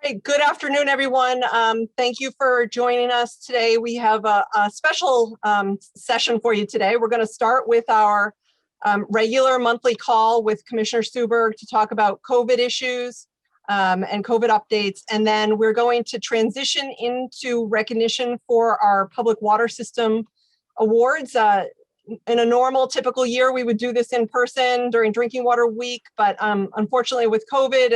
Hey, good afternoon, everyone. Thank you for joining us today. We have a special session for you today. We're going to start with our regular monthly call with Commissioner Suberg to talk about COVID issues and COVID updates. And then we're going to transition into recognition for our public water system awards. In a normal, typical year, we would do this in person during Drinking Water Week, but unfortunately with COVID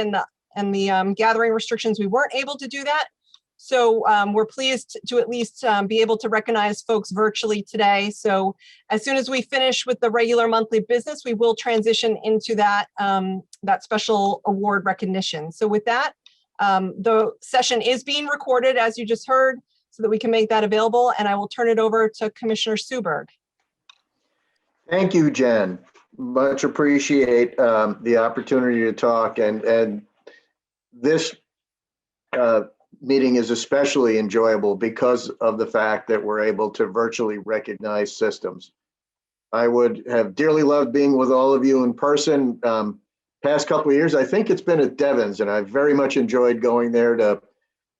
and the gathering restrictions, we weren't able to do that. So we're pleased to at least be able to recognize folks virtually today. So as soon as we finish with the regular monthly business, we will transition into that, that special award recognition. So with that, the session is being recorded, as you just heard, so that we can make that available. And I will turn it over to Commissioner Suberg. Thank you, Jen. Much appreciate the opportunity to talk, and this meeting is especially enjoyable because of the fact that we're able to virtually recognize systems. I would have dearly loved being with all of you in person. Past couple of years, I think it's been at Devon's, and I've very much enjoyed going there to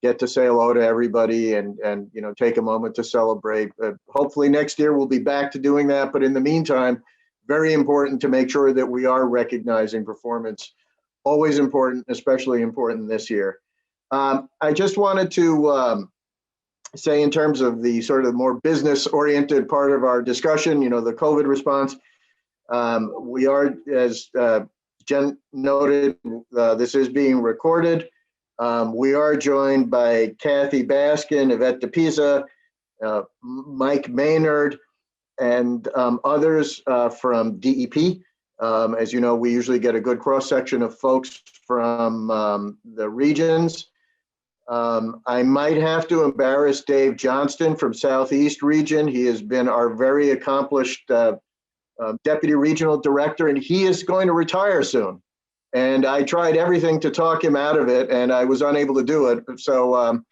get to say hello to everybody and you know, take a moment to celebrate. Hopefully next year we'll be back to doing that, but in the meantime, very important to make sure that we are recognizing performance. Always important, especially important this year. I just wanted to say, in terms of the sort of more business-oriented part of our discussion, you know, the COVID response, we are, as Jen noted, this is being recorded. We are joined by Kathy Baskin, Yvette DePisa, Mike Maynard, and others from DEP. As you know, we usually get a good cross-section of folks from the regions. I might have to embarrass Dave Johnston from Southeast Region. He has been our very accomplished Deputy Regional Director, and he is going to retire soon. And I tried everything to talk him out of it, and I was unable to do it. So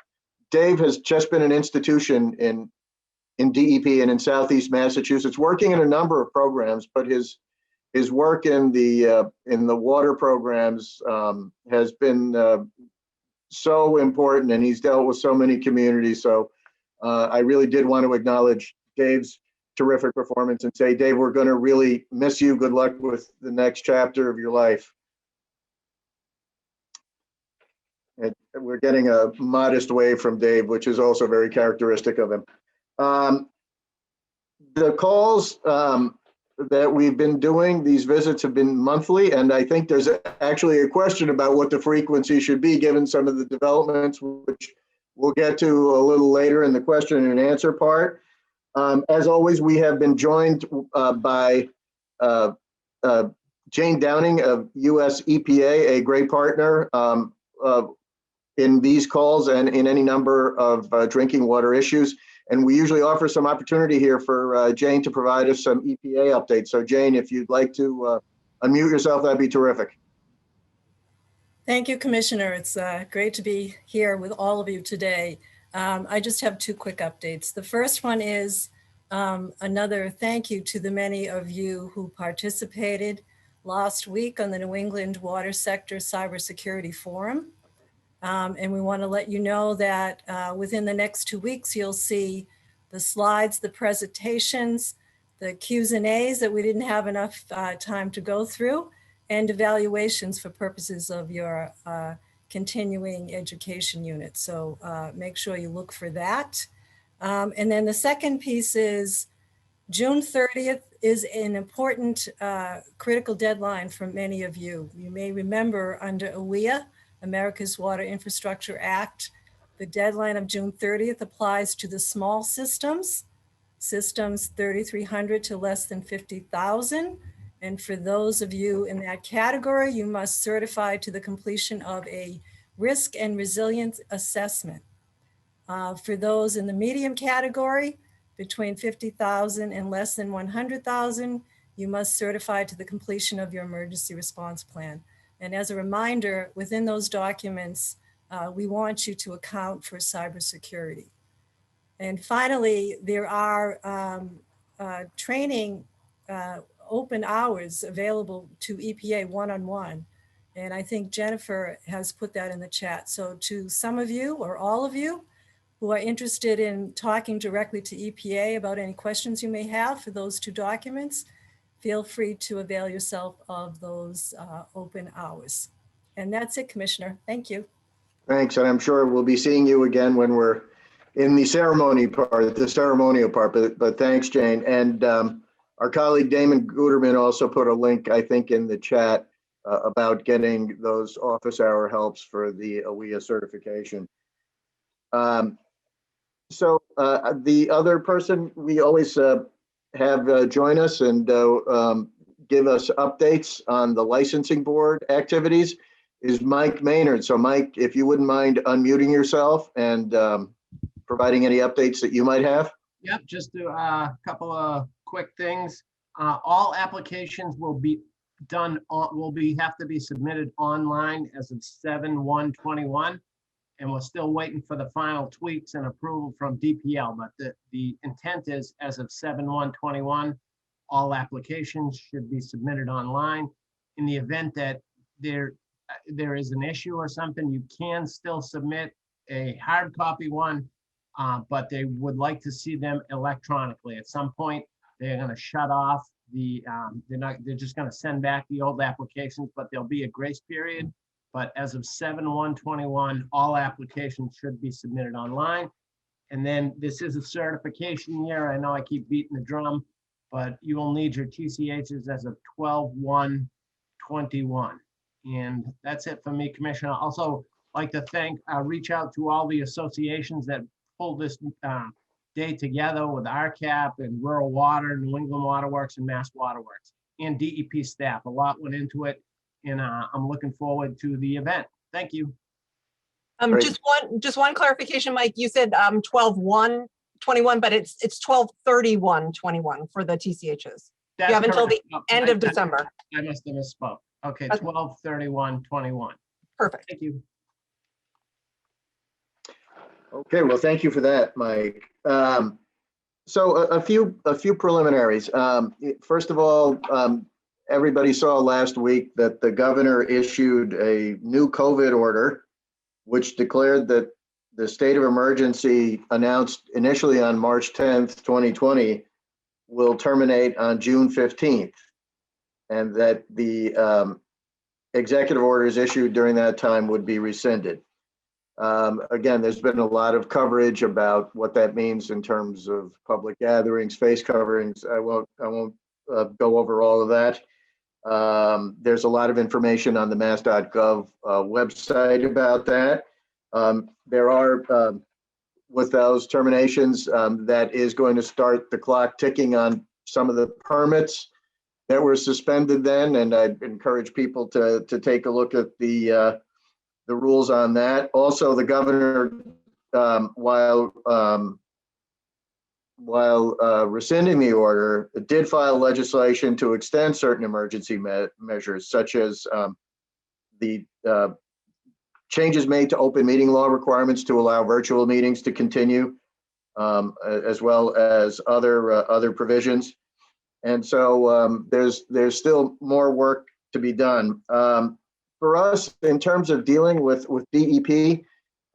Dave has just been an institution in DEP and in Southeast Massachusetts, working in a number of programs, but his work in the water programs has been so important, and he's dealt with so many communities. So I really did want to acknowledge Dave's terrific performance and say, Dave, we're going to really miss you. Good luck with the next chapter of your life. And we're getting a modest wave from Dave, which is also very characteristic of him. The calls that we've been doing, these visits have been monthly, and I think there's actually a question about what the frequency should be given some of the developments, which we'll get to a little later in the question and answer part. As always, we have been joined by Jane Downing of US EPA, a great partner in these calls and in any number of drinking water issues. And we usually offer some opportunity here for Jane to provide us some EPA updates. So Jane, if you'd like to unmute yourself, that'd be terrific. Thank you, Commissioner. It's great to be here with all of you today. I just have two quick updates. The first one is another thank you to the many of you who participated last week on the New England Water Sector Cybersecurity Forum. And we want to let you know that within the next 2 weeks, you'll see the slides, the presentations, the Q's and A's that we didn't have enough time to go through, and evaluations for purposes of your continuing education unit. So make sure you look for that. And then the second piece is June 30th is an important critical deadline for many of you. You may remember under AWIA, America's Water Infrastructure Act, the deadline of June 30th applies to the small systems 3,300 to less than 50,000. And for those of you in that category, you must certify to the completion of a risk and resilience assessment. For those in the medium category, between 50,000 and less than 100,000, you must certify to the completion of your emergency response plan. And as a reminder, within those documents, we want you to account for cybersecurity. And finally, there are training open hours available to EPA one-on-one. And I think Jennifer has put that in the chat. So to some of you or all of you who are interested in talking directly to EPA about any questions you may have for those two documents, feel free to avail yourself of those open hours. And that's it, Commissioner. Thank you. Thanks, and I'm sure we'll be seeing you again when we're in the ceremonial part, but thanks, Jane. And our colleague Damon Guterman also put a link, I think, in the chat about getting those office hour helps for the AWEA certification. So the other person we always have join us and give us updates on the licensing board activities is Mike Maynard. So Mike, if you wouldn't mind unmuting yourself and providing any updates that you might have. Yep, just a couple of quick things. All applications will be done have to be submitted online as of 7/1/21, and we're still waiting for the final tweaks and approval from DPL. But the intent is as of 7/1/21, all applications should be submitted online. In the event that there is an issue or something, you can still submit a hard copy one, but they would like to see them electronically. At some point, they're going to shut off they're just going to send back the old applications, but there'll be a grace period. But as of 7/1/21, all applications should be submitted online. And then this is a certification year. I know I keep beating the drum, but you will need your TCHs as of 12/1/21. And that's it for me, Commissioner. Also like to reach out to all the associations that pulled this day together with RCAP and Rural Water, New England Waterworks, and Mass Waterworks, and DEP staff. A lot went into it, and I'm looking forward to the event. Thank you. Just one clarification, Mike. You said 12/1/21, but it's 12/31/21 for the TCHs. That's you have until the correct. end of December. I must have misspoke. Okay, 12/31/21. Perfect. Thank you. Okay, well, thank you for that, Mike. So a few preliminaries. First of all, everybody saw last week that the governor issued a new COVID order, which declared that the state of emergency announced initially on March 10th, 2020, will terminate on June 15th, and that the executive orders issued during that time would be rescinded. Again, there's been a lot of coverage about what that means in terms of public gatherings, face coverings. I won't go over all of that. There's a lot of information on the mass.gov website about that. There are, with those terminations, that is going to start the clock ticking on some of the permits that were suspended then, and I'd encourage people to take a look at the rules on that. Also, the governor, while rescinding the order, did file legislation to extend certain emergency measures, such as the changes made to open meeting law requirements to allow virtual meetings to continue, as well as other provisions. And so there's still more work to be done. For us, in terms of dealing with DEP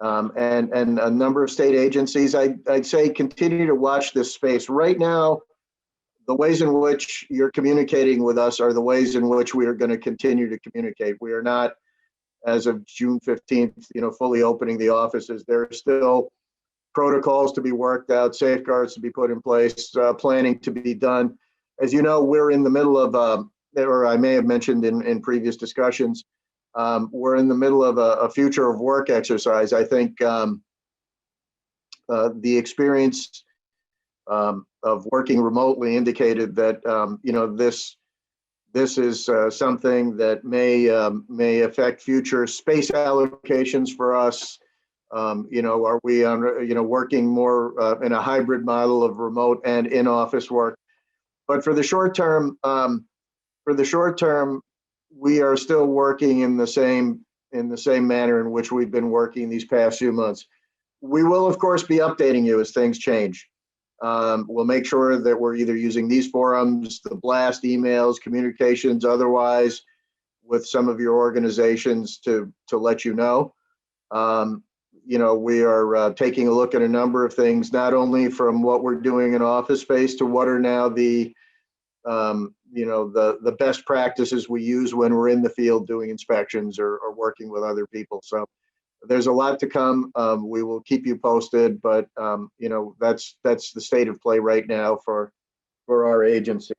and a number of state agencies, I'd say continue to watch this space. Right now, the ways in which you're communicating with us are the ways in which we are going to continue to communicate. We are not, as of June 15th, fully opening the offices. There are still protocols to be worked out, safeguards to be put in place, planning to be done. As you know, we're in the middle of, or I may have mentioned in previous discussions, we're in the middle of a future of work exercise. I think the experience of working remotely indicated that this is something that may affect future space allocations for us. Are we working more in a hybrid model of remote and in-office work? But for the short term, we are still working in the same manner in which we've been working these past few months. We will, of course, be updating you as things change. We'll make sure that we're either using these forums, the blast emails, communications, otherwise. with some of your organizations to let you know. We are taking a look at a number of things, not only from what we're doing in office space to what are now the best practices we use when we're in the field doing inspections or working with other people. So there's a lot to come. We will keep you posted, but that's the state of play right now for our agency.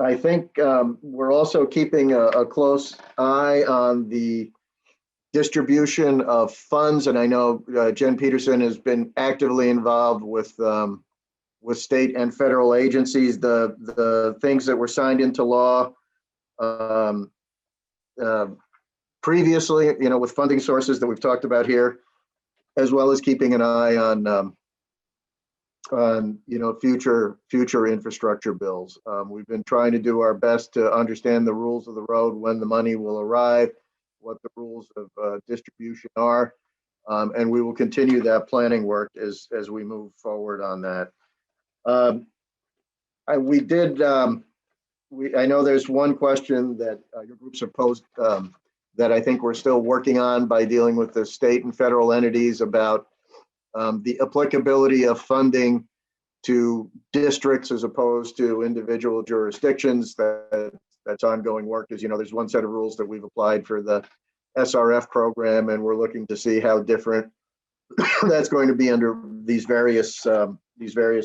I think we're also keeping a close eye on the distribution of funds, and I know Jen Peterson has been actively involved with state and federal agencies. The things that were signed into law previously, with funding sources that we've talked about here, as well as keeping an eye on future infrastructure bills. We've been trying to do our best to understand the rules of the road, when the money will arrive, what the rules of distribution are, and we will continue that planning work as we move forward on that. I know there's one question that your groups have posed that I think we're still working on by dealing with the state and federal entities about the applicability of funding to districts as opposed to individual jurisdictions. That's ongoing work. As you know, there's one set of rules that we've applied for the SRF program, and we're looking to see how different that's going to be under these various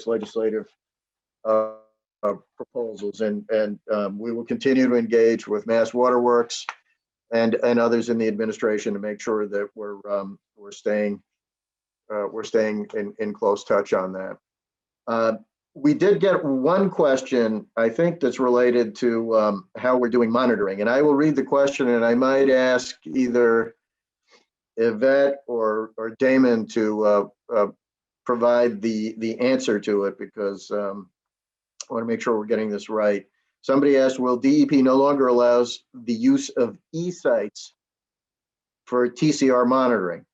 legislative proposals. And we will continue to engage with Mass Waterworks and others in the administration to make sure that we're staying in close touch on that. We did get one question, I think, that's related to how we're doing monitoring, and I will read the question, and I might ask either Yvette or Damon to provide the answer to it, because I want to make sure we're getting this right. Somebody asked, will DEP no longer allows the use of e-sites for TCR monitoring?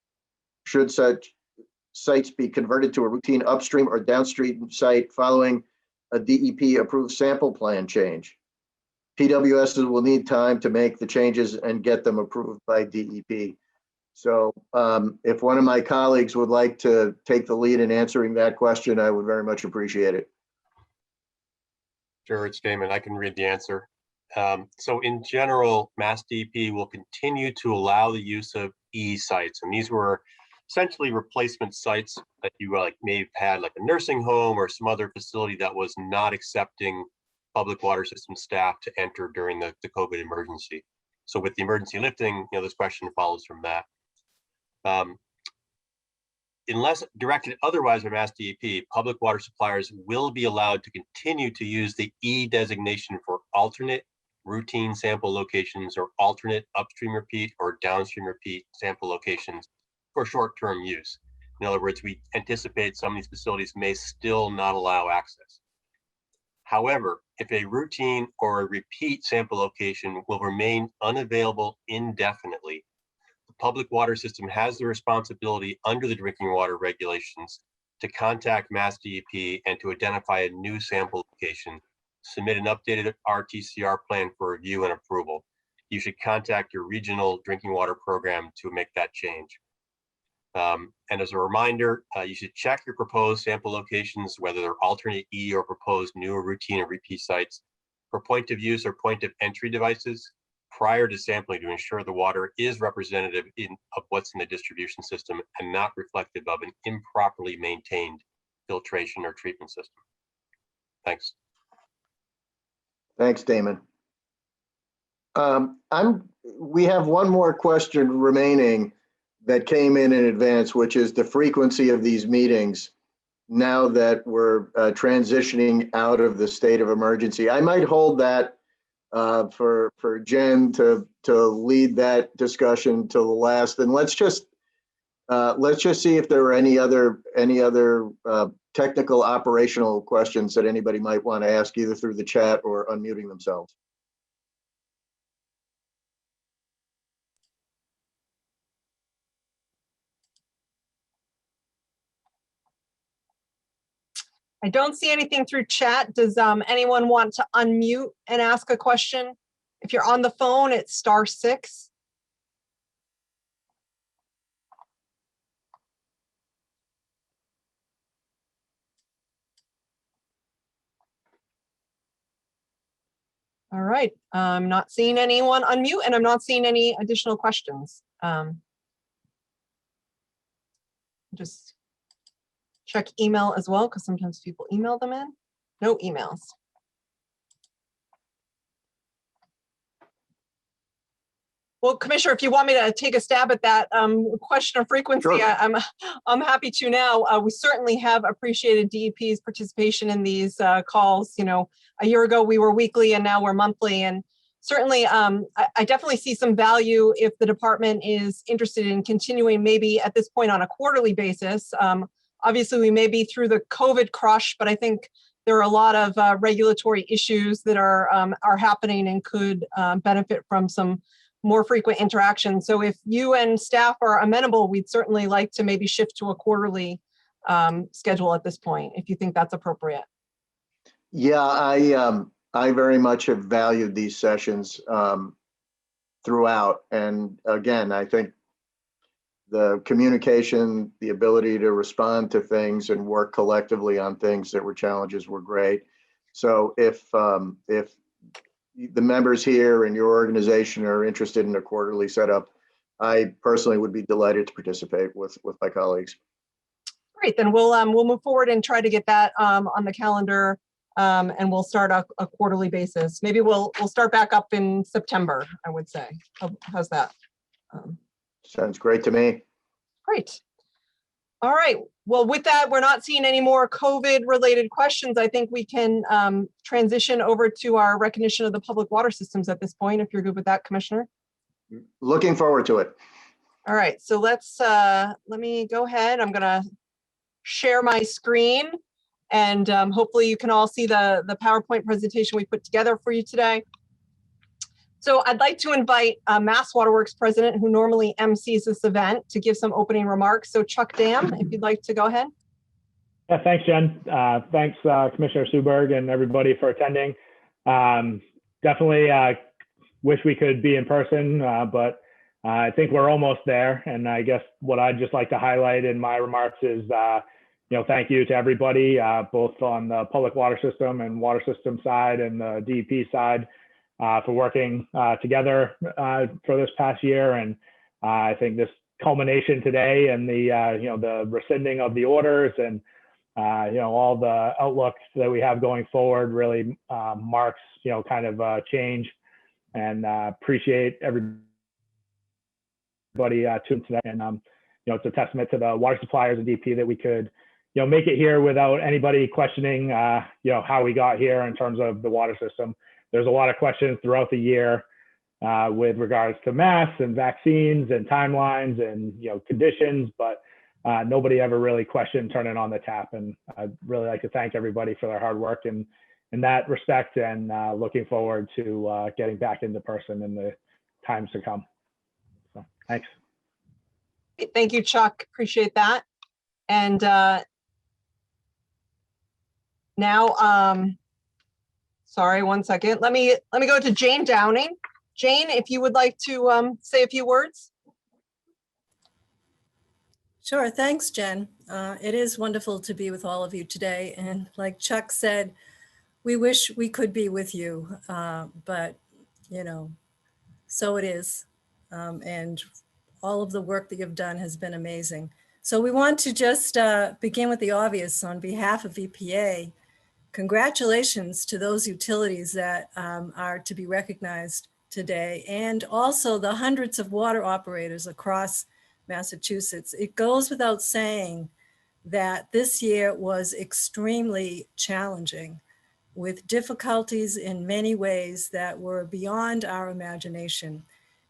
Should such sites be converted to a routine upstream or downstream site following a DEP approved sample plan change? PWSs will need time to make the changes and get them approved by DEP. So if one of my colleagues would like to take the lead in answering that question, I would very much appreciate it. Sure, it's Damon. I can read the answer. So in general, MassDEP will continue to allow the use of e-sites, and these were essentially replacement sites that you may have had, like a nursing home or some other facility that was not accepting public water system staff to enter during the COVID emergency. So with the emergency lifting, this question follows from that. Unless directed otherwise by MassDEP, public water suppliers will be allowed to continue to use the E designation for alternate routine sample locations or alternate upstream repeat or downstream repeat sample locations for short-term use. In other words, we anticipate some of these facilities may still not allow access. However, if a routine or a repeat sample location will remain unavailable indefinitely, the public water system has the responsibility under the drinking water regulations to contact MassDEP and to identify a new sample location, submit an updated RTCR plan for review and approval. You should contact your regional drinking water program to make that change. And as a reminder, you should check your proposed sample locations, whether they're alternate E or proposed new or routine or repeat sites, for point of use or point of entry devices prior to sampling to ensure the water is representative of what's in the distribution system and not reflective of an improperly maintained filtration or treatment system. Thanks. Thanks, Damon. We have one more question remaining that came in advance, which is the frequency of these meetings now that we're transitioning out of the state of emergency. I might hold that for Jen to lead that discussion till the last, and let's just see if there are any other technical operational questions that anybody might want to ask, either through the chat or unmuting themselves. I don't see anything through chat. Does anyone want to unmute and ask a question? If you're on the phone, it's *6. All right, I'm not seeing anyone unmute, and I'm not seeing any additional questions. Just check email as well, because sometimes people email them in. No emails. Well, Commissioner, if you want me to take a stab at that question of frequency, Sure. I'm happy to now. We certainly have appreciated DEP's participation in these calls. You know, a year ago we were weekly and now we're monthly. And certainly I definitely see some value if the department is interested in continuing maybe at this point on a quarterly basis. Obviously, we may be through the COVID crush, but I think there are a lot of regulatory issues that are happening and could benefit from some more frequent interaction. So if you and staff are amenable, we'd certainly like to maybe shift to a quarterly schedule at this point, if you think that's appropriate. Yeah, I very much have valued these sessions throughout. And again, I think the communication, the ability to respond to things and work collectively on things that were challenges were great. So if the members here and your organization are interested in a quarterly setup, I personally would be delighted to participate with my colleagues. Great, then we'll move forward and try to get that on the calendar, and we'll start a quarterly basis. Maybe we'll start back up in September, I would say. How's that? Sounds great to me. Great. All right. Well, with that, we're not seeing any more COVID-related questions. I think we can transition over to our recognition of the public water systems at this point, if you're good with that, Commissioner. Looking forward to it. All right. So let me go ahead. I'm going to share my screen, and hopefully you can all see the PowerPoint presentation we put together for you today. So I'd like to invite Mass Waterworks president, who normally MCs this event, to give some opening remarks. So Chuck Dam, if you'd like to go ahead. Yeah, thanks, Jen. Thanks, Commissioner Schuberg and everybody for attending. Definitely wish we could be in person, but I think we're almost there. And I guess what I'd just like to highlight in my remarks is, thank you to everybody, both on the public water system and water system side and the DEP side, for working together for this past year. And I think this culmination today and the rescinding of the orders and all the outlooks that we have going forward really marks kind of a change, and appreciate everybody tuned today. And it's a testament to the water suppliers and DP that we could make it here without anybody questioning how we got here in terms of the water system. There's a lot of questions throughout the year with regards to masks and vaccines and timelines and conditions, but nobody ever really questioned turning on the tap. And I'd really like to thank everybody for their hard work in that respect, and looking forward to getting back into person in the times to come. So thanks. Thank you, Chuck. Appreciate that. And now, sorry, one second. Let me go to Jane Downing. Jane, if you would like to say a few words. Sure, thanks, Jen. It is wonderful to be with all of you today. And like Chuck said, we wish we could be with you, but so it is. And all of the work that you've done has been amazing. So we want to just begin with the obvious. On behalf of EPA, congratulations to those utilities that are to be recognized today, and also the hundreds of water operators across Massachusetts. It goes without saying that this year was extremely challenging, with difficulties in many ways that were beyond our imagination.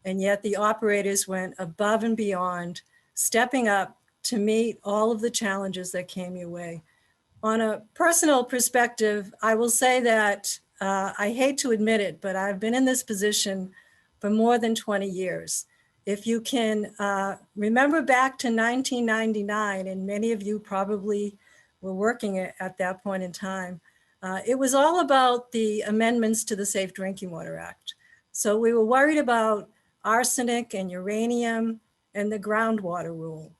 And yet the operators went above and beyond, stepping up to meet all of the challenges that came your way. On a personal perspective, I will say that I hate to admit it, but I've been in this position for more than 20 years. If you can remember back to 1999, and many of you probably were working at that point in time, it was all about the amendments to the Safe Drinking Water Act. So we were worried about arsenic and uranium and the groundwater rule.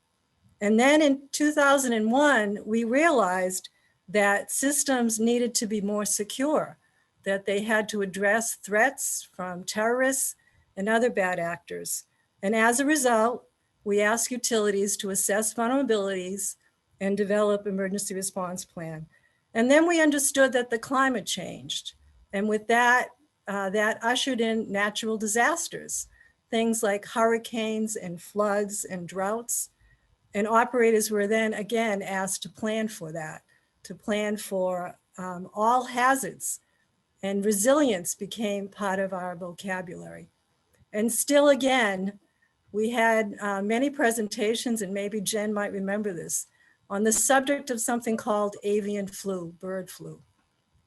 And then in 2001, we realized that systems needed to be more secure, that they had to address threats from terrorists and other bad actors. And as a result, we asked utilities to assess vulnerabilities and develop emergency response plan. And then we understood that the climate changed. And with that, that ushered in natural disasters, things like hurricanes and floods and droughts. And operators were then again asked to plan for that, to plan for all hazards. And resilience became part of our vocabulary. And still again, we had many presentations, and maybe Jen might remember this, on the subject of something called avian flu, bird flu.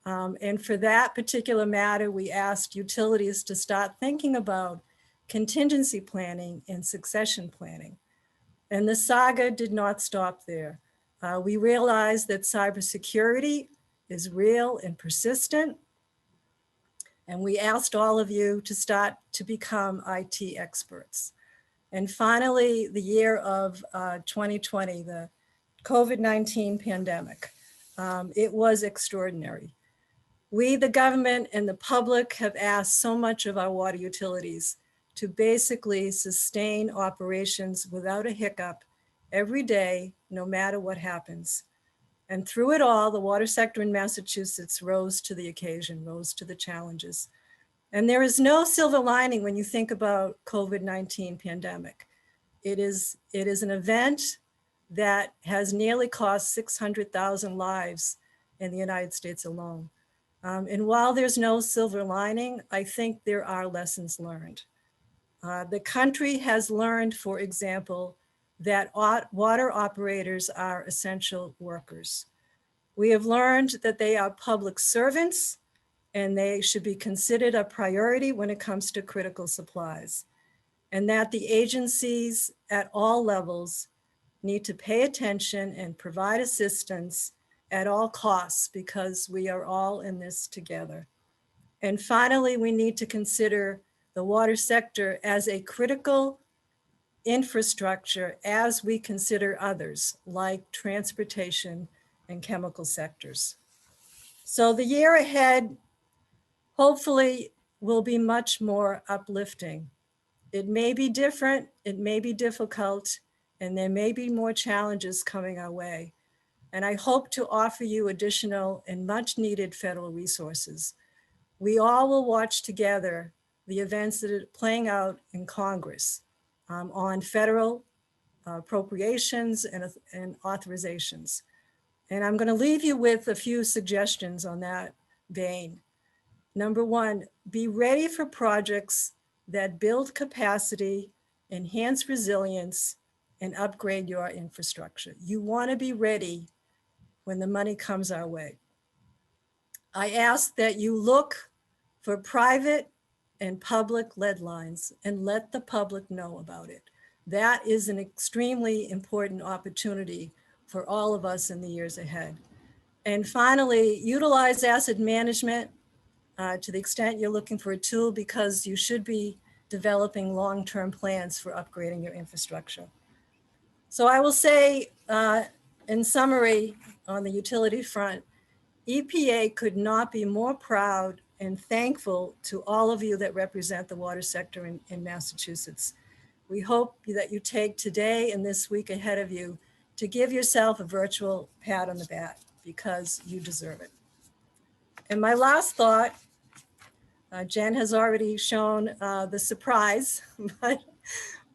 And for that particular matter, we asked utilities to start thinking about contingency planning and succession planning. And the saga did not stop there. We realized that cybersecurity is real and persistent. And we asked all of you to start to become IT experts. And finally, the year of 2020, the COVID-19 pandemic, it was extraordinary. We, the government and the public, have asked so much of our water utilities to basically sustain operations without a hiccup every day, no matter what happens. And through it all, the water sector in Massachusetts rose to the occasion, rose to the challenges. And there is no silver lining when you think about COVID-19 pandemic. It is an event that has nearly cost 600,000 lives in the United States alone. And while there's no silver lining, I think there are lessons learned. The country has learned, for example, that water operators are essential workers. We have learned that they are public servants and they should be considered a priority when it comes to critical supplies, and that the agencies at all levels need to pay attention and provide assistance at all costs, because we are all in this together. And finally, we need to consider the water sector as a critical infrastructure as we consider others like transportation and chemical sectors. So the year ahead, hopefully, will be much more uplifting. It may be different, it may be difficult, and there may be more challenges coming our way. And I hope to offer you additional and much needed federal resources. We all will watch together the events that are playing out in Congress on federal appropriations and authorizations. And I'm going to leave you with a few suggestions on that vein. Number one, be ready for projects that build capacity, enhance resilience, and upgrade your infrastructure. You want to be ready when the money comes our way. I ask that you look for private and public lead lines and let the public know about it. That is an extremely important opportunity for all of us in the years ahead. And finally, utilize asset management to the extent you're looking for a tool, because you should be developing long-term plans for upgrading your infrastructure. So I will say, in summary, on the utility front, EPA could not be more proud and thankful to all of you that represent the water sector in Massachusetts. We hope that you take today and this week ahead of you to give yourself a virtual pat on the back, because you deserve it. And my last thought, Jen has already shown the surprise, but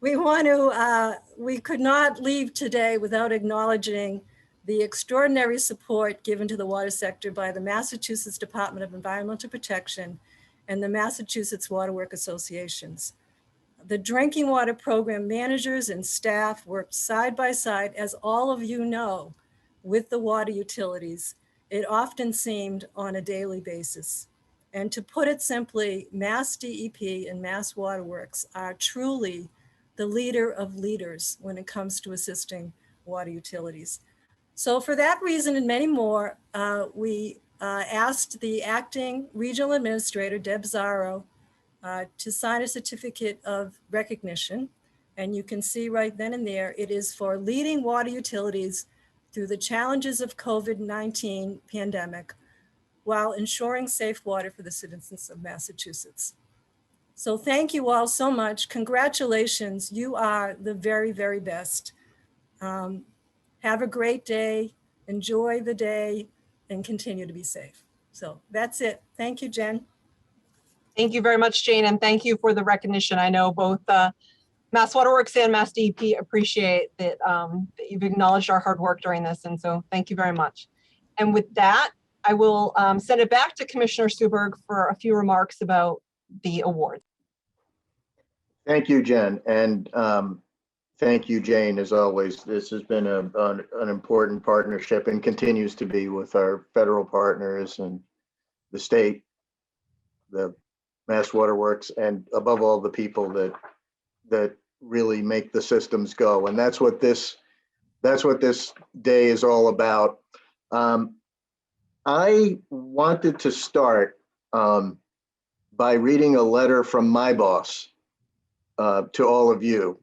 we could not leave today without acknowledging the extraordinary support given to the water sector by the Massachusetts Department of Environmental Protection and the Massachusetts Waterworks Associations. The drinking water program managers and staff worked side by side, as all of you know, with the water utilities. It often seemed on a daily basis. And to put it simply, MassDEP and Mass Waterworks are truly the leader of leaders when it comes to assisting water utilities. So for that reason and many more, we asked the acting regional administrator, Deb Zaro, to sign a certificate of recognition. And you can see right then and there, it is for leading water utilities through the challenges of COVID-19 pandemic while ensuring safe water for the citizens of Massachusetts. So thank you all so much. Congratulations. You are the very, very best. Have a great day. Enjoy the day and continue to be safe. So that's it. Thank you, Jen. Thank you very much, Jane, and thank you for the recognition. I know both Mass Waterworks and MassDEP appreciate that, that you've acknowledged our hard work during this, and so thank you very much. And with that, I will send it back to Commissioner Suberg for a few remarks about the award. Thank you, Jen, and thank you, Jane, as always. This has been an important partnership and continues to be with our federal partners and the state, the Mass Waterworks, and above all, the people that really make the systems go. And that's what this day is all about. I wanted to start by reading a letter from my boss to all of you.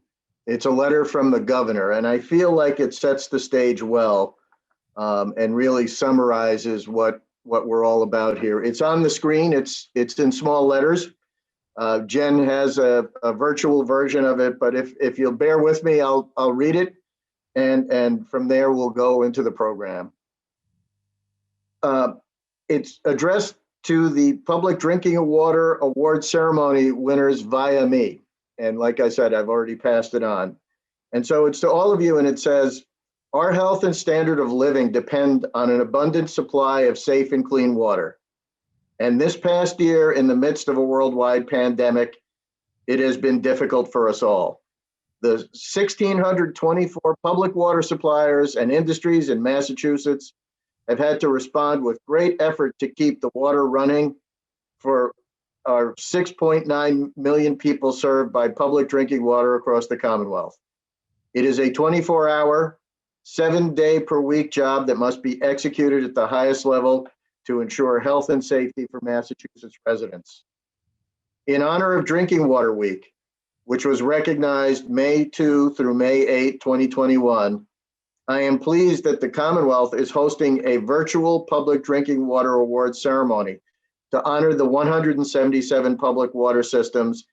It's a letter from the governor, and I feel like it sets the stage well and really summarizes what we're all about here. It's on the screen. It's in small letters. Jen has a virtual version of it, but if you'll bear with me, I'll read it, and from there we'll go into the program. It's addressed to the Public Drinking Water Award Ceremony winners via me. And like I said, I've already passed it on. And so it's to all of you, and it says, our health and standard of living depend on an abundant supply of safe and clean water. And this past year, in the midst of a worldwide pandemic, it has been difficult for us all. The 1,624 public water suppliers and industries in Massachusetts have had to respond with great effort to keep the water running for our 6.9 million people served by public drinking water across the Commonwealth. It is a 24-hour, 7-day-per-week job that must be executed at the highest level to ensure health and safety for Massachusetts residents. In honor of Drinking Water Week, which was recognized May 2 through May 8, 2021, I am pleased that the Commonwealth is hosting a virtual Public Drinking Water Awards ceremony to honor the 177 public water systems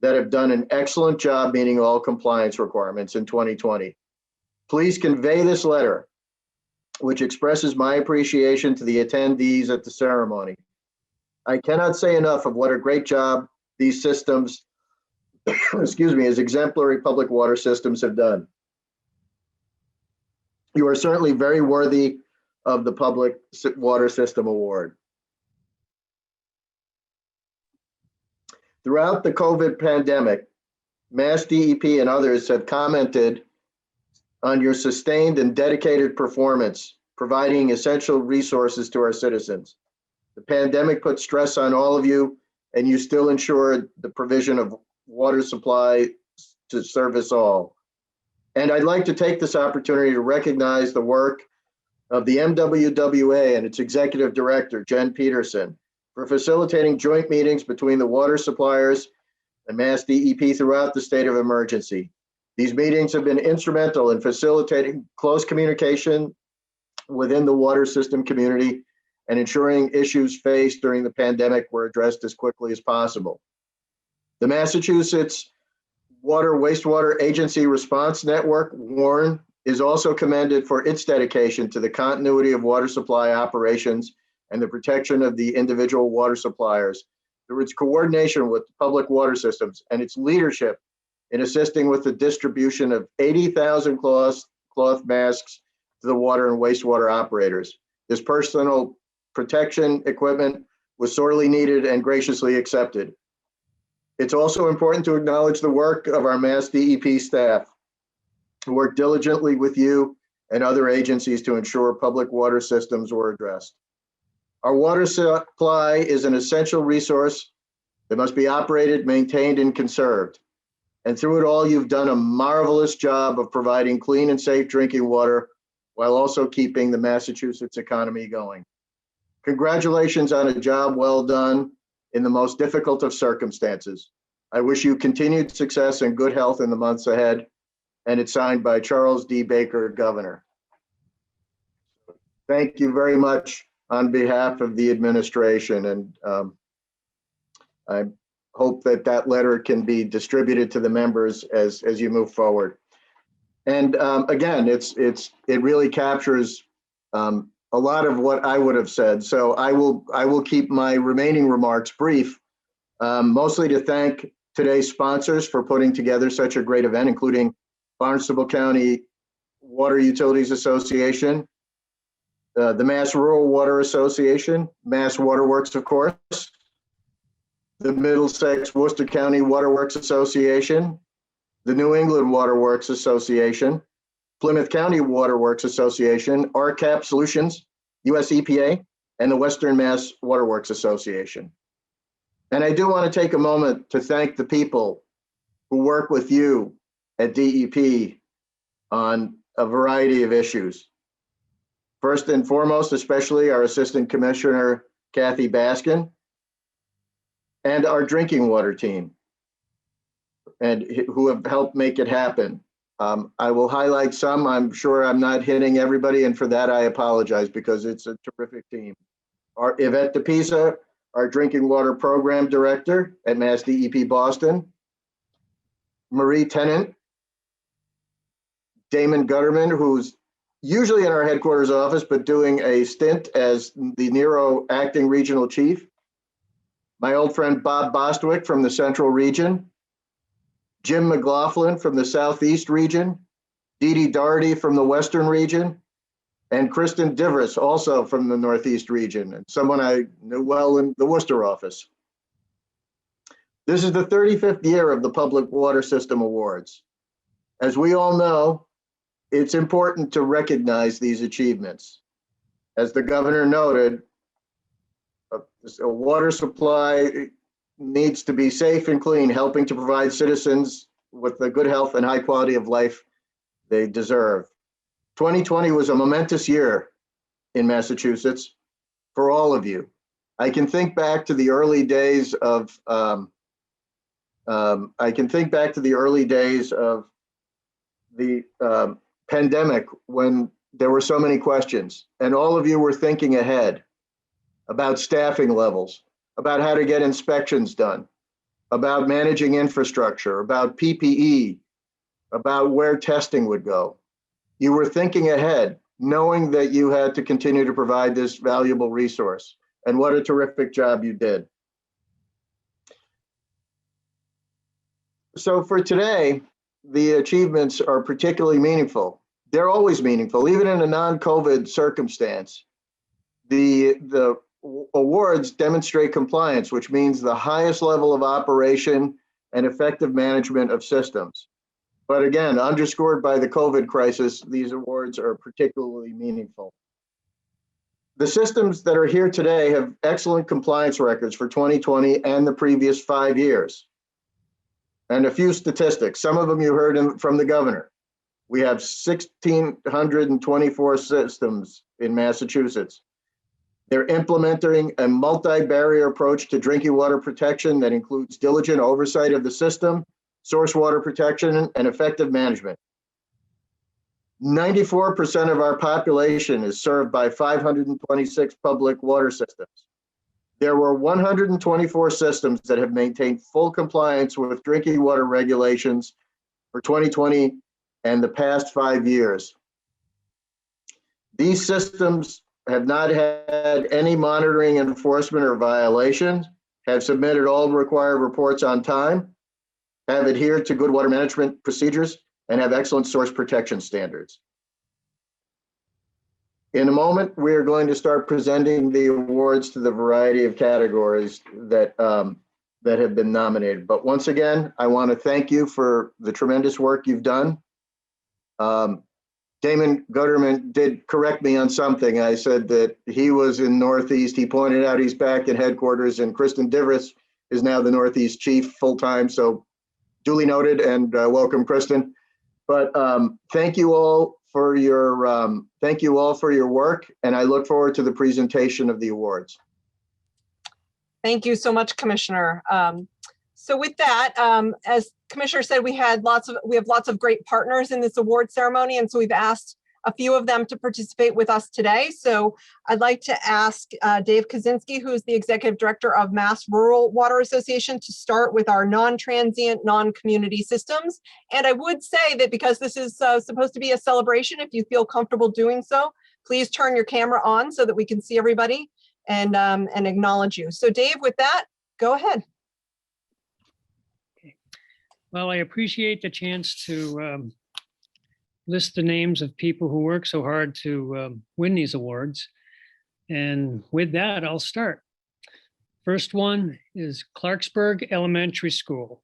that have done an excellent job meeting all compliance requirements in 2020. Please convey this letter, which expresses my appreciation to the attendees at the ceremony. I cannot say enough of what a great job these systems, excuse me, as exemplary public water systems have done. You are certainly very worthy of the Public Water System Award. Throughout the COVID pandemic, MassDEP and others have commented on your sustained and dedicated performance, providing essential resources to our citizens. The pandemic put stress on all of you, and you still ensured the provision of water supply to service all. And I'd like to take this opportunity to recognize the work of the MWWA and its executive director, Jen Peterson, for facilitating joint meetings between the water suppliers and MassDEP throughout the state of emergency. These meetings have been instrumental in facilitating close communication within the water system community and ensuring issues faced during the pandemic were addressed as quickly as possible. The Massachusetts Water Wastewater Agency Response Network, WARN, is also commended for its dedication to the continuity of water supply operations and the protection of the individual water suppliers through its coordination with public water systems and its leadership in assisting with the distribution of 80,000 cloth masks to the water and wastewater operators. This personal protection equipment was sorely needed and graciously accepted. It's also important to acknowledge the work of our MassDEP staff who work diligently with you and other agencies to ensure public water systems were addressed. Our water supply is an essential resource that must be operated, maintained, and conserved. And through it all, you've done a marvelous job of providing clean and safe drinking water while also keeping the Massachusetts economy going. Congratulations on a job well done. in the most difficult of circumstances. I wish you continued success and good health in the months ahead. And it's signed by Charles D. Baker, Governor. Thank you very much on behalf of the administration. And I hope that that letter can be distributed to the members as you move forward. And again, it really captures a lot of what I would have said. So I will keep my remaining remarks brief, mostly to thank today's sponsors for putting together such a great event, including Barnstable County Water Utilities Association, the Mass Rural Water Association, Mass Waterworks, of course, the Middlesex Worcester County Waterworks Association, the New England Waterworks Association, Plymouth County Waterworks Association, RCAP Solutions, US EPA, and the Western Mass Waterworks Association. And I do want to take a moment to thank the people who work with you at DEP on a variety of issues. First and foremost, especially our Assistant Commissioner, Kathy Baskin, and our drinking water team, and who have helped make it happen. I will highlight some. I'm sure I'm not hitting everybody, and for that I apologize because it's a terrific team. Our Yvette DePisa, our drinking water program director at MassDEP Boston, Marie Tennant, Damon Gutterman, who's usually in our headquarters office, but doing a stint as the Nero acting regional chief. My old friend Bob Bostwick from the Central Region, Jim McLaughlin from the Southeast Region, Dee Dee Doherty from the Western Region, and Kristen Divris, also from the Northeast Region, and someone I knew well in the Worcester office. This is the 35th year of the Public Water System Awards. As we all know, it's important to recognize these achievements. As the governor noted, a water supply needs to be safe and clean, helping to provide citizens with the good health and high quality of life they deserve. 2020 was a momentous year in Massachusetts for all of you. I can think back to the early days of the pandemic when there were so many questions, and all of you were thinking ahead about staffing levels, about how to get inspections done, about managing infrastructure, about PPE, about where testing would go. You were thinking ahead, knowing that you had to continue to provide this valuable resource, and what a terrific job you did. So for today, the achievements are particularly meaningful. They're always meaningful, even in a non-COVID circumstance. The awards demonstrate compliance, which means the highest level of operation and effective management of systems. But again, underscored by the COVID crisis, these awards are particularly meaningful. The systems that are here today have excellent compliance records for 2020 and the previous 5 years. And a few statistics, some of them you heard from the governor. We have 1,624 systems in Massachusetts. They're implementing a multi-barrier approach to drinking water protection that includes diligent oversight of the system, source water protection, and effective management. 94% of our population is served by 526 public water systems. There were 124 systems that have maintained full compliance with drinking water regulations for 2020 and the past 5 years. These systems have not had any monitoring, enforcement, or violations, have submitted all required reports on time, have adhered to good water management procedures, and have excellent source protection standards. In a moment, we are going to start presenting the awards to the variety of categories that have been nominated. But once again, I want to thank you for the tremendous work you've done. Damon Gutterman did correct me on something. I said that he was in Northeast. He pointed out he's back in headquarters, and Kristen Divris is now the Northeast chief full-time. So duly noted, and welcome, Kristen. But thank you all for your work, and I look forward to the presentation of the awards. Thank you so much, Commissioner. So with that, as Commissioner said, we have lots of great partners in this award ceremony, and so we've asked a few of them to participate with us today. So I'd like to ask Dave Kaczynski, who is the Executive Director of Mass Rural Water Association, to start with our non-transient, non-community systems. And I would say that because this is supposed to be a celebration, if you feel comfortable doing so, please turn your camera on so that we can see everybody and acknowledge you. So Dave, with that, go ahead. Well, I appreciate the chance to list the names of people who work so hard to win these awards. And with that, I'll start. First one is Clarksburg Elementary School.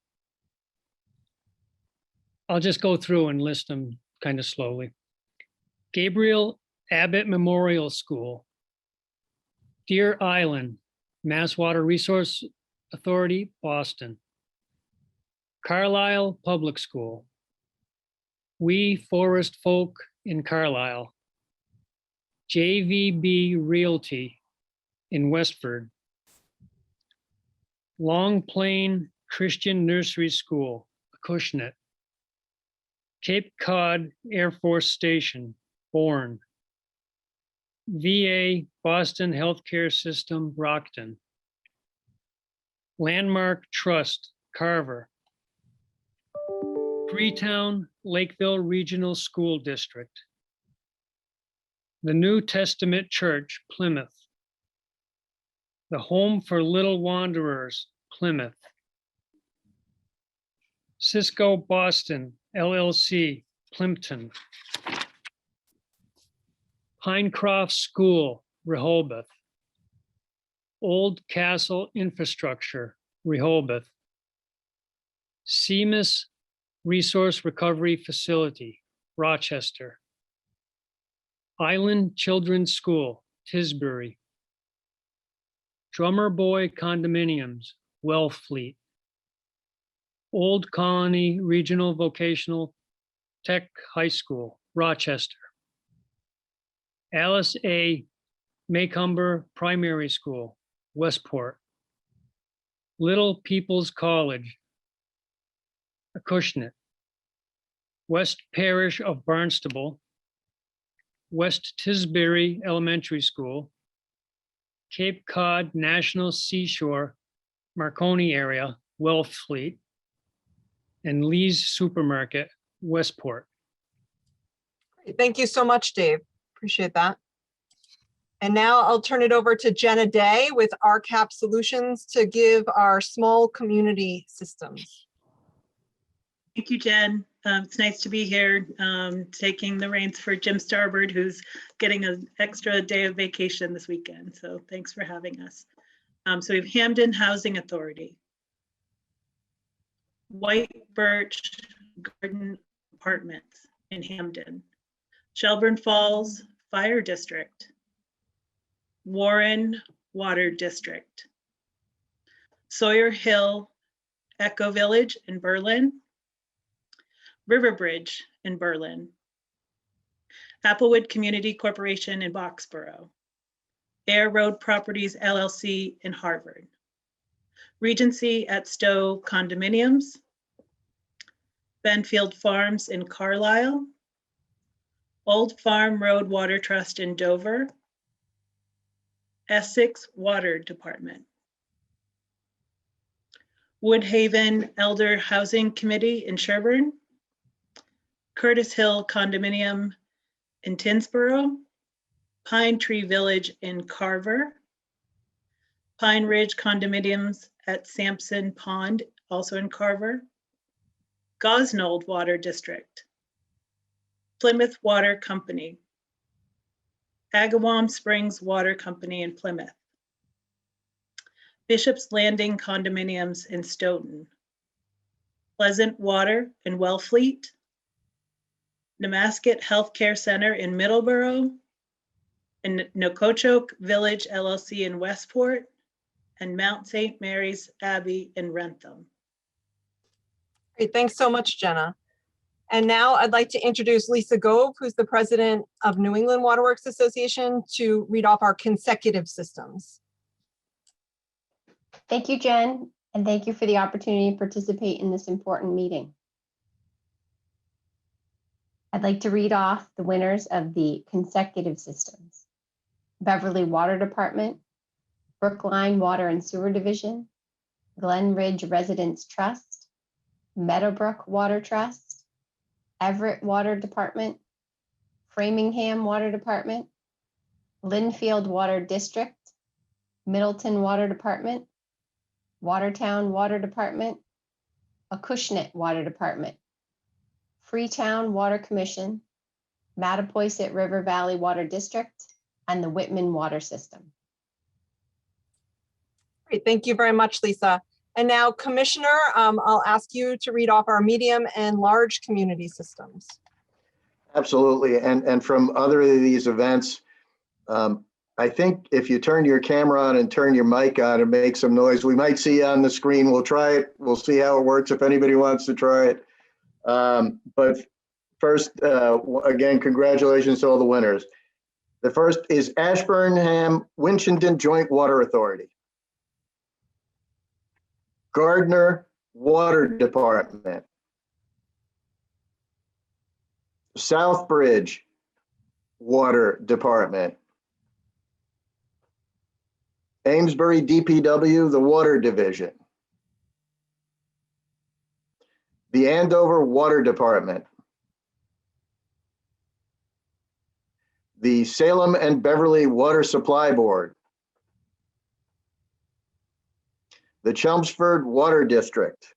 I'll just go through and list them kind of slowly. Gabriel Abbott Memorial School. Deer Island, Mass Water Resource Authority, Boston. Carlisle Public School. We Forest Folk in Carlisle. JVB Realty in Westford. Long Plain Christian Nursery School, Acushnet. Cape Cod Air Force Station, Bourne. VA Boston Healthcare System, Brockton. Landmark Trust, Carver. Freetown Lakeville Regional School District. The New Testament Church, Plymouth. The Home for Little Wanderers, Plymouth. Cisco Boston, LLC, Plimpton. Pinecroft School, Rehoboth. Old Castle Infrastructure, Rehoboth. Seamus Resource Recovery Facility, Rochester. Island Children's School, Tisbury. Drummer Boy Condominiums, Wellfleet. Old Colony Regional Vocational Tech High School, Rochester. Alice A. Macomber Primary School, Westport. Little People's College, Acushnet. West Parish of Barnstable. West Tisbury Elementary School. Cape Cod National Seashore, Marconi area, Wellfleet. And Lee's Supermarket, Westport. Thank you so much, Dave. Appreciate that. And now I'll turn it over to Jenna Day with RCAP Solutions to give our small community systems. Thank you, Jen. It's nice to be here taking the reins for Jim Starbird, who's getting an extra day of vacation this weekend. So thanks for having us. So we have Hamden Housing Authority. White Birch Garden Apartments in Hamden. Shelburne Falls Fire District. Warren Water District. Sawyer Hill Echo Village in Berlin. Riverbridge in Berlin. Applewood Community Corporation in Boxborough. Air Road Properties LLC in Harvard. Regency at Stowe Condominiums. Benfield Farms in Carlisle. Old Farm Road Water Trust in Dover. Essex Water Department. Woodhaven Elder Housing Committee in Sherburne. Curtis Hill Condominium in Tinsboro. Pine Tree Village in Carver. Pine Ridge Condominiums at Sampson Pond, also in Carver. Gosnold Water District. Plymouth Water Company. Agawam Springs Water Company in Plymouth. Bishop's Landing Condominiums in Stoughton. Pleasant Water in Wellfleet. Nemasket Healthcare Center in Middleborough. And Nokochoke Village LLC in Westport. And Mount St. Mary's Abbey in Rentham. Great, thanks so much, Jenna. And now I'd like to introduce Lisa Gove, who's the president of New England Waterworks Association, to read off our consecutive systems. Thank you, Jen, and thank you for the opportunity to participate in this important meeting. I'd like to read off the winners of the consecutive systems: Beverly Water Department, Brookline Water and Sewer Division, Glen Ridge Residence Trust, Meadowbrook Water Trust, Everett Water Department, Framingham Water Department, Linfield Water District, Middleton Water Department, Watertown Water Department, Acushnet Water Department, Freetown Water Commission, Mattapoisett River Valley Water District, and the Whitman Water System. Great, thank you very much, Lisa. And now, Commissioner, I'll ask you to read off our medium and large community systems. Absolutely. And from other of these events, I think if you turn your camera on and turn your mic on and make some noise, we might see you on the screen. We'll try it. We'll see how it works if anybody wants to try it. But first, again, congratulations to all the winners. The first is Ashburnham-Winchendon Joint Water Authority. Gardner Water Department. Southbridge Water Department. Amesbury DPW, the Water Division. The Andover Water Department. The Salem and Beverly Water Supply Board. The Chelmsford Water District.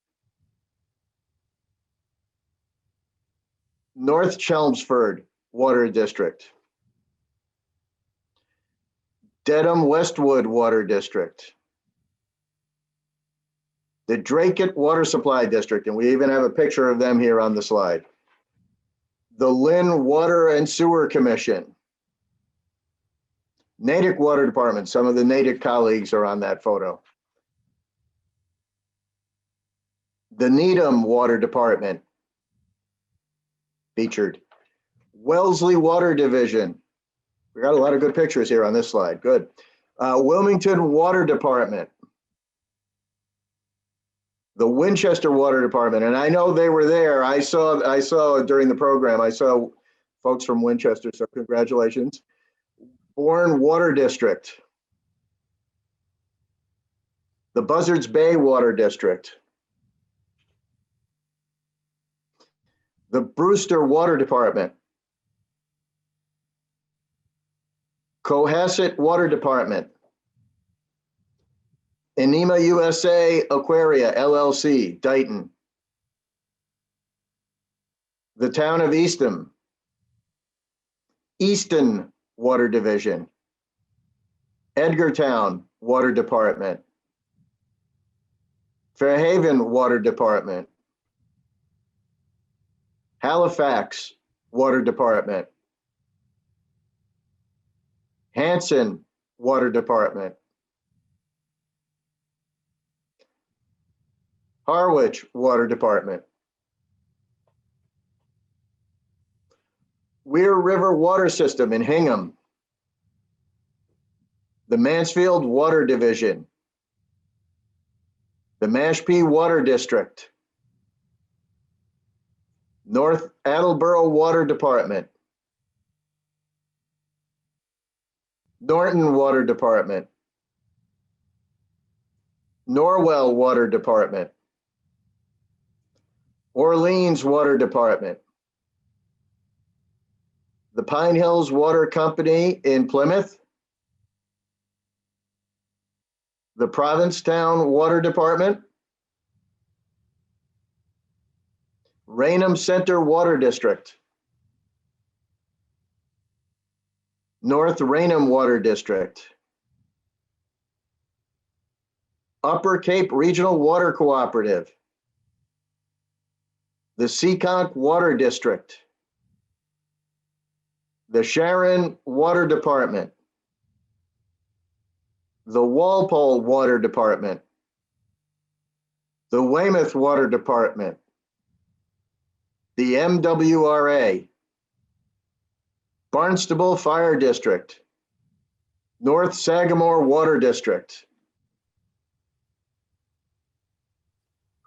North Chelmsford Water District. Dedham Westwood Water District. The Dracut Water Supply District, and we even have a picture of them here on the slide. The Lynn Water and Sewer Commission. Natick Water Department, some of the Natick colleagues are on that photo. The Needham Water Department, featured. Wellesley Water Division. We got a lot of good pictures here on this slide, good. Wilmington Water Department. The Winchester Water Department, and I know they were there. I saw during the program, I saw folks from Winchester, so congratulations. Bourne Water District. The Buzzards Bay Water District. The Brewster Water Department. Cohasset Water Department. Enema USA Aquaria LLC, Dighton. The Town of Easton. Easton Water Division. Edgartown Water Department. Fairhaven Water Department. Halifax Water Department. Hanson Water Department. Harwich Water Department. Weir River Water System in Hingham. The Mansfield Water Division. The Mashpee Water District. North Attleboro Water Department. Norton Water Department. Norwell Water Department. Orleans Water Department. The Pine Hills Water Company in Plymouth. The Provincetown Water Department. Raynham Center Water District. North Raynham Water District. Upper Cape Regional Water Cooperative. The Seekonk Water District. The Sharon Water Department. The Walpole Water Department. The Weymouth Water Department. The MWRA. Barnstable Fire District. North Sagamore Water District.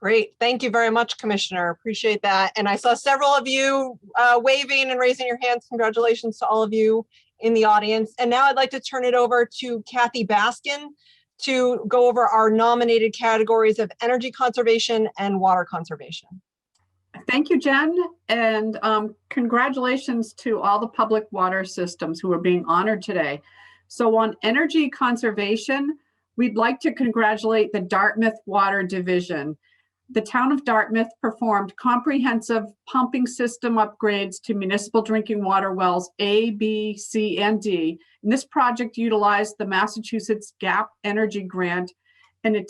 Great. Thank you very much, Commissioner. Appreciate that. And I saw several of you waving and raising your hands. Congratulations to all of you in the audience. And now I'd like to turn it over to Kathy Baskin to go over our nominated categories of energy conservation and water conservation. Thank you, Jen, and congratulations to all the public water systems who are being honored today. So on energy conservation, we'd like to congratulate the Dartmouth Water Division. The town of Dartmouth performed comprehensive pumping system upgrades to municipal drinking water wells A, B, C, and D. And this project utilized the Massachusetts GAP Energy Grant and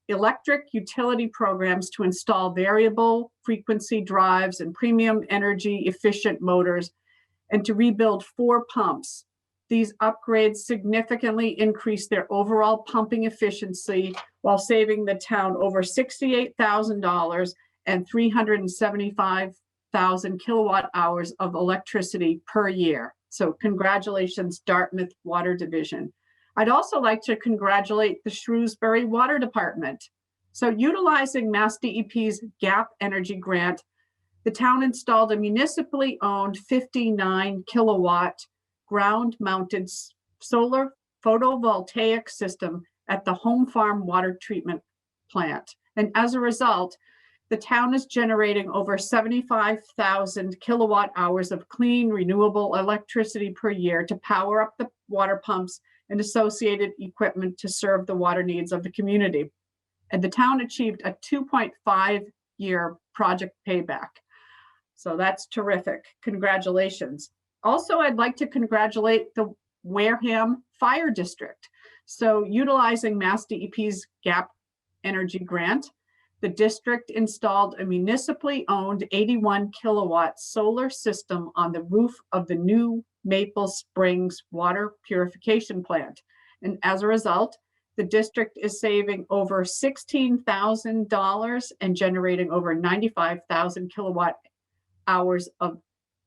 electric utility programs to install variable frequency drives and premium energy efficient motors and to rebuild 4 pumps. These upgrades significantly increased their overall pumping efficiency while saving the town over $68,000 and 375,000 kilowatt hours of electricity per year. So congratulations, Dartmouth Water Division. I'd also like to congratulate the Shrewsbury Water Department. So utilizing MassDEP's GAP Energy Grant, the town installed a municipally owned 59 kilowatt ground-mounted solar photovoltaic system at the Home Farm Water Treatment Plant. And as a result, the town is generating over 75,000 kilowatt hours of clean, renewable electricity per year to power up the water pumps and associated equipment to serve the water needs of the community. And the town achieved a 2.5-year project payback. So that's terrific. Congratulations. Also, I'd like to congratulate the Wareham Fire District. So utilizing MassDEP's GAP Energy Grant, the district installed a municipally owned 81 kilowatt solar system on the roof of the new Maple Springs water purification plant. And as a result, the district is saving over $16,000 and generating over 95,000 kilowatt hours of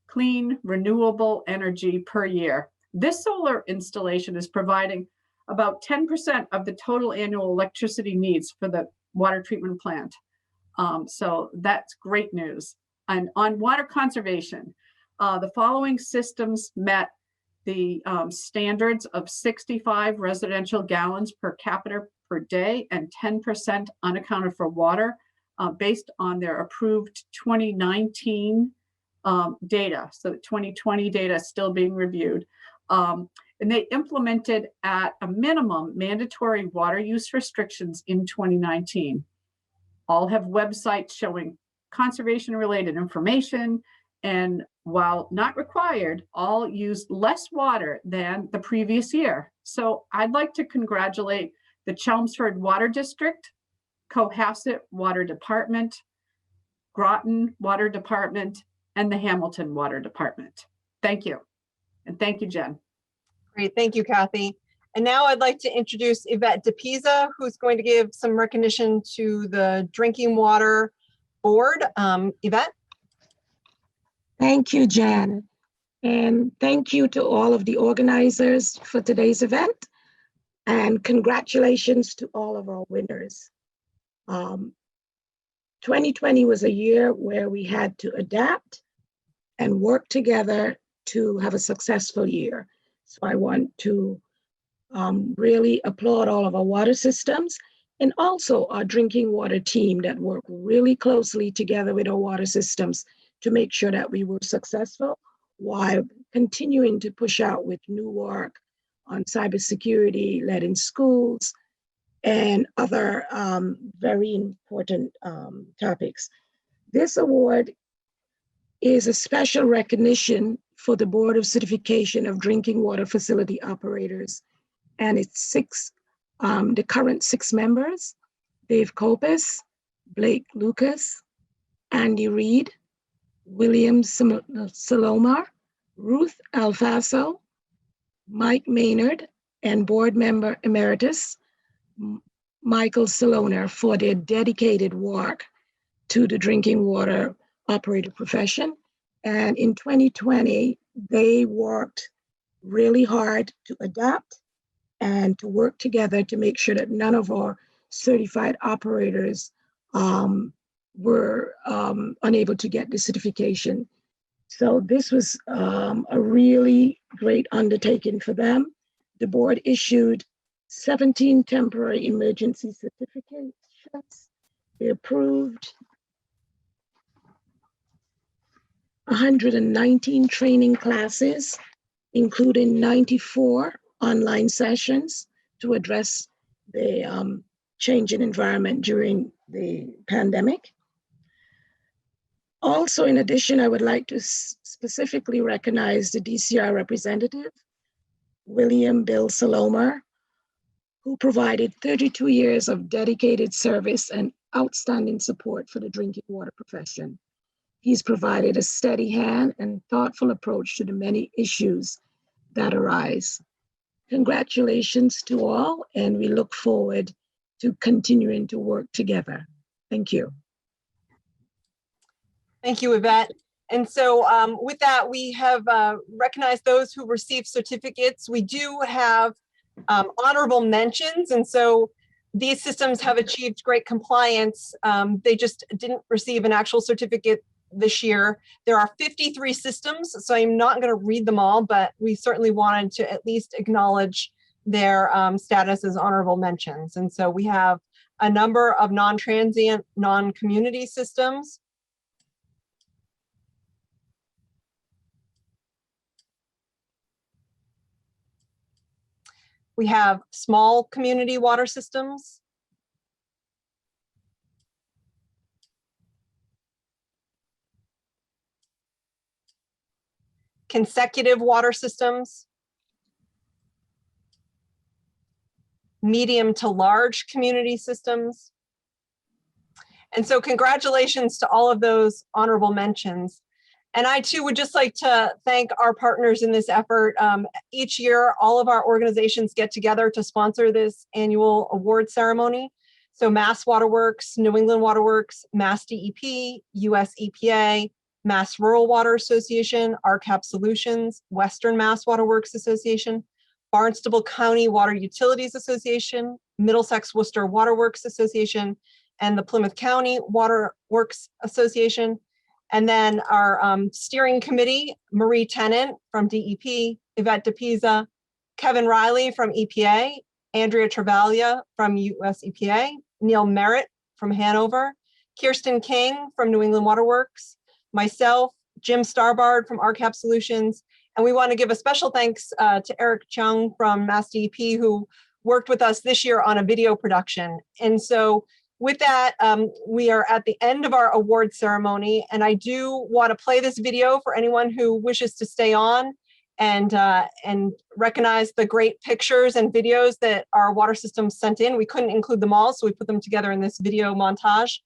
clean, renewable energy per year. This solar installation is providing about 10% of the total annual electricity needs for the water treatment plant. So that's great news. And on water conservation, the following systems met the standards of 65 residential gallons per capita per day and 10% unaccounted for water based on their approved 2019 data. So the 2020 data is still being reviewed. And they implemented at a minimum mandatory water use restrictions in 2019. All have websites showing conservation related information, and while not required, all used less water than the previous year. So I'd like to congratulate the Chelmsford Water District, Cohasset Water Department, Groton Water Department, and the Hamilton Water Department. Thank you. And thank you, Jen. Great, thank you, Kathy. And now I'd like to introduce Yvette DePisa, who's going to give some recognition to the Drinking Water Board. Yvette? Thank you, Jen. And thank you to all of the organizers for today's event. And congratulations to all of our winners. 2020 was a year where we had to adapt and work together to have a successful year. So I want to really applaud all of our water systems and also our drinking water team that worked really closely together with our water systems to make sure that we were successful while continuing to push out with new work on cybersecurity, lead in schools, and other very important topics. This award is a special recognition for the Board of Certification of Drinking Water Facility Operators. And it's the current 6 members: Dave Kopis, Blake Lucas, Andy Reed, William Salomar, Ruth Alfaso, Mike Maynard, and Board Member Emeritus Michael Saloner for their dedicated work to the drinking water operator profession. And in 2020, they worked really hard to adapt and to work together to make sure that none of our certified operators were unable to get the certification. So this was a really great undertaking for them. The board issued 17 temporary emergency certificates. They approved 119 training classes, including 94 online sessions to address the changing environment during the pandemic. Also, in addition, I would like to specifically recognize the DCR representative, William Bill Saloma, who provided 32 years of dedicated service and outstanding support for the drinking water profession. He's provided a steady hand and thoughtful approach to the many issues that arise. Congratulations to all, and we look forward to continuing to work together. Thank you. Thank you, Yvette. And so with that, we have recognized those who received certificates. We do have honorable mentions. And so these systems have achieved great compliance. They just didn't receive an actual certificate this year. There are 53 systems, so I'm not going to read them all, but we certainly wanted to at least acknowledge their status as honorable mentions. And so we have a number of non-transient, non-community systems. We have small community water systems. Consecutive water systems. Medium to large community systems. And so congratulations to all of those honorable mentions. And I too would just like to thank our partners in this effort. Each year, all of our organizations get together to sponsor this annual award ceremony. So Mass Waterworks, New England Waterworks, MassDEP, US EPA, Mass Rural Water Association, RCAP Solutions, Western Mass Waterworks Association, Barnstable County Water Utilities Association, Middlesex Worcester Waterworks Association, and the Plymouth County Waterworks Association. And then our steering committee, Marie Tennant from DEP, Yvette DePisa, Kevin Riley from EPA, Andrea Travaglia from US EPA, Neil Merritt from Hanover, Kirsten King from New England Waterworks, myself, Jim Starbard from RCAP Solutions. And we want to give a special thanks to Eric Chung from MassDEP, who worked with us this year on a video production. And so with that, we are at the end of our award ceremony, and I do want to play this video for anyone who wishes to stay on and recognize the great pictures and videos that our water systems sent in. We couldn't include them all, so we put them together in this video montage.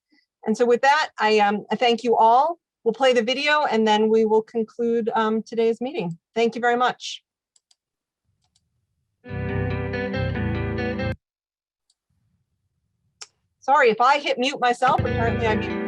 And so with that, I thank you all. We'll play the video, and then we will conclude today's meeting. Thank you very much. Sorry, if I hit mute myself, apparently I mute.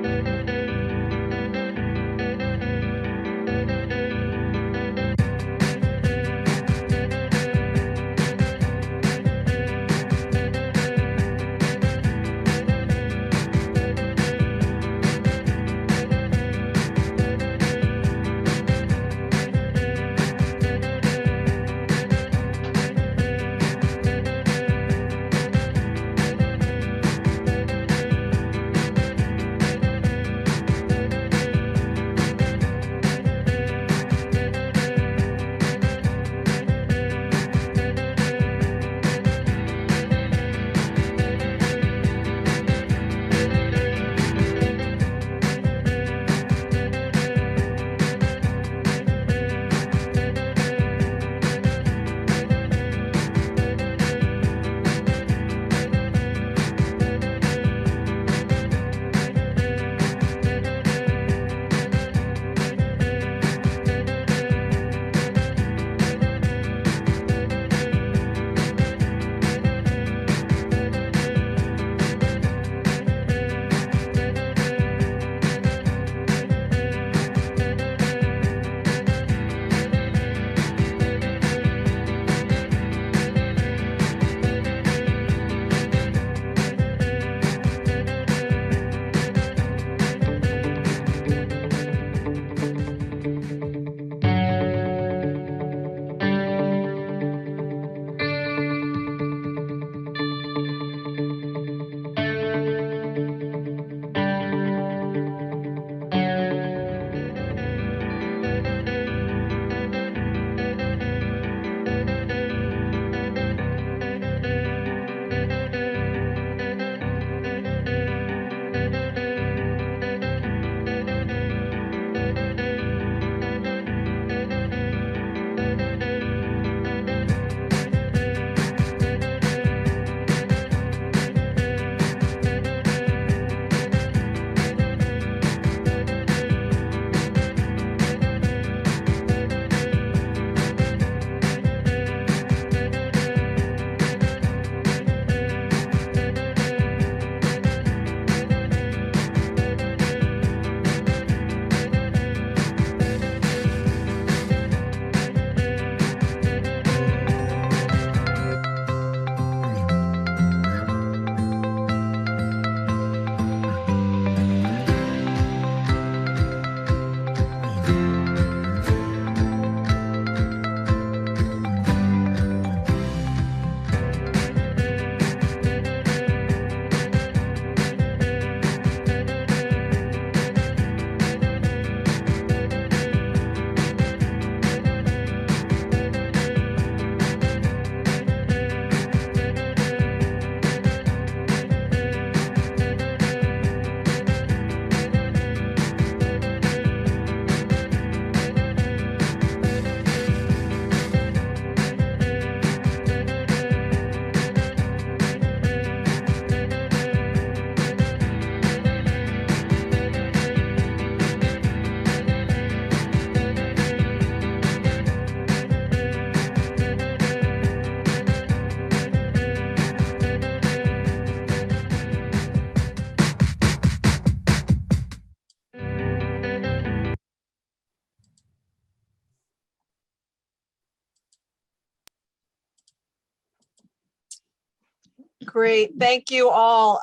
Great. Thank you all.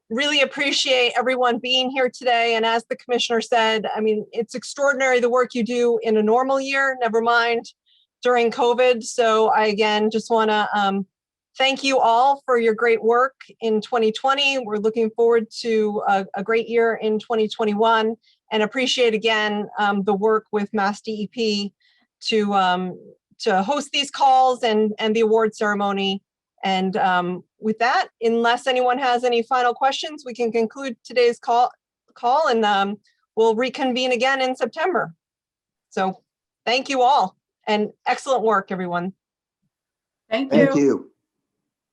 Really appreciate everyone being here today. And as the commissioner said, I mean, it's extraordinary the work you do in a normal year, never mind during COVID. So I, again, just want to thank you all for your great work in 2020. We're looking forward to a great year in 2021 and appreciate again the work with MassDEP to host these calls and the award ceremony. And with that, unless anyone has any final questions, we can conclude today's call and we'll reconvene again in September. So thank you all and excellent work, everyone. Thank you. Thank you.